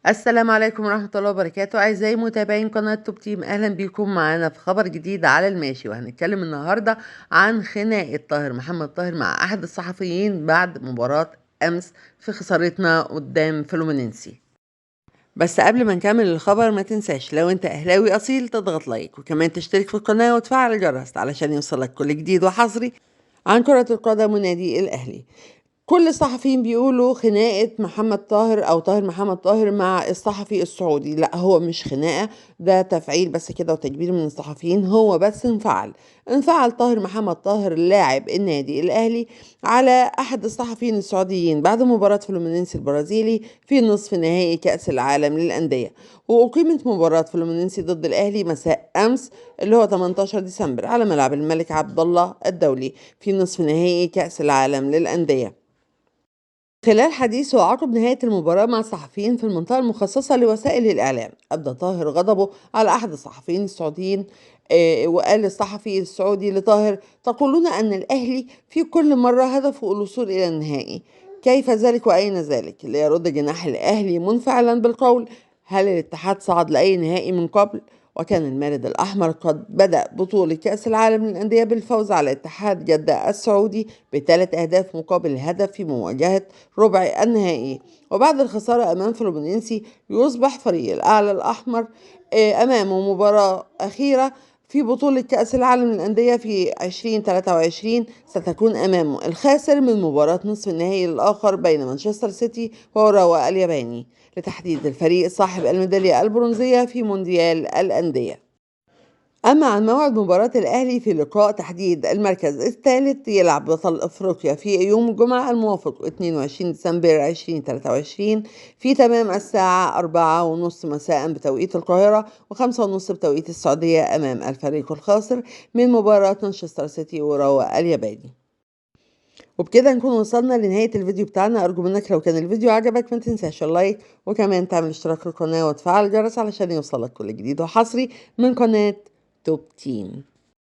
السلام عليكم ورحمة الله وبركاته. أعزائي متابعين قناة توب تيم، أهلا بيكم معانا في خبر جديد على الماشي. وهنتكلم النهاردة عن خناقة محمد طاهر مع أحد الصحفيين بعد مباراة أمس في خسارتنا قدام فلومينينسي. بس قبل ما نكمل الخبر ما تنساش لو انت أهلاوي أصيل تضغط لايك، وكمان تشترك في القناة وتفعل الجرس علشان يوصلك كل جديد وحصري عن كرة القدم ونادي الأهلي. كل الصحفيين بيقولوا خناقة محمد طاهر أو طاهر محمد طاهر مع الصحفي السعودي. لا، هو مش خناقة، ده تفعيل بس كده وتكبير من الصحفيين. هو بس انفعل طاهر محمد طاهر لاعب النادي الأهلي على أحد الصحفيين السعوديين بعد مباراة فلومينينسي البرازيلي في نصف نهائي كأس العالم للأندية. وأقيمت مباراة فلومينينسي ضد الأهلي مساء أمس اللي هو 18 ديسمبر على ملعب الملك عبد الله الدولي في نصف نهائي كأس العالم للأندية. خلال حديثه عقب نهاية المباراة مع الصحفيين في المنطقة المخصصة لوسائل الإعلام، أبدى طاهر غضبه على أحد الصحفيين السعوديين. وقال الصحفي السعودي لطاهر: تقولون أن الأهلي في كل مرة هدفه الوصول إلى النهائي، كيف ذلك وأين ذلك؟ ليرد جناح الأهلي منفعلا بالقول: هل الاتحاد صعد لأي نهائي من قبل؟ وكان المارد الأحمر قد بدأ بطولة كأس العالم للأندية بالفوز على اتحاد جدة السعودي ب3 أهداف مقابل هدف في مواجهة ربع النهائي. وبعد الخسارة أمام فلومينينسي يصبح فريق الأعلى الأحمر أمامه مباراة أخيرة في بطولة كأس العالم للأندية في 2023 ستكون أمامه الخاسر من مباراة نصف النهائي الآخر بين مانشستر سيتي وأوراوا الياباني لتحديد الفريق صاحب الميدالية البرونزية في مونديال الأندية. أما عن موعد مباراة الأهلي في لقاء تحديد المركز الثالث، يلعب بطل أفريقيا في يوم الجمعة الموافق 22 ديسمبر 2023 في تمام الساعة 4:30 مساء بتوقيت القاهرة و5:30 بتوقيت السعودية أمام الفريق الخاسر من مباراة مانشستر سيتي وراوا الياباني. وبكده نكون وصلنا لنهاية الفيديو بتاعنا. أرجو منك لو كان الفيديو عجبك ما تنساش اللايك، وكمان تعمل اشتراك في القناة وتفعل الجرس علشان يوصلك كل جديد وحصري من قناة توب تيم.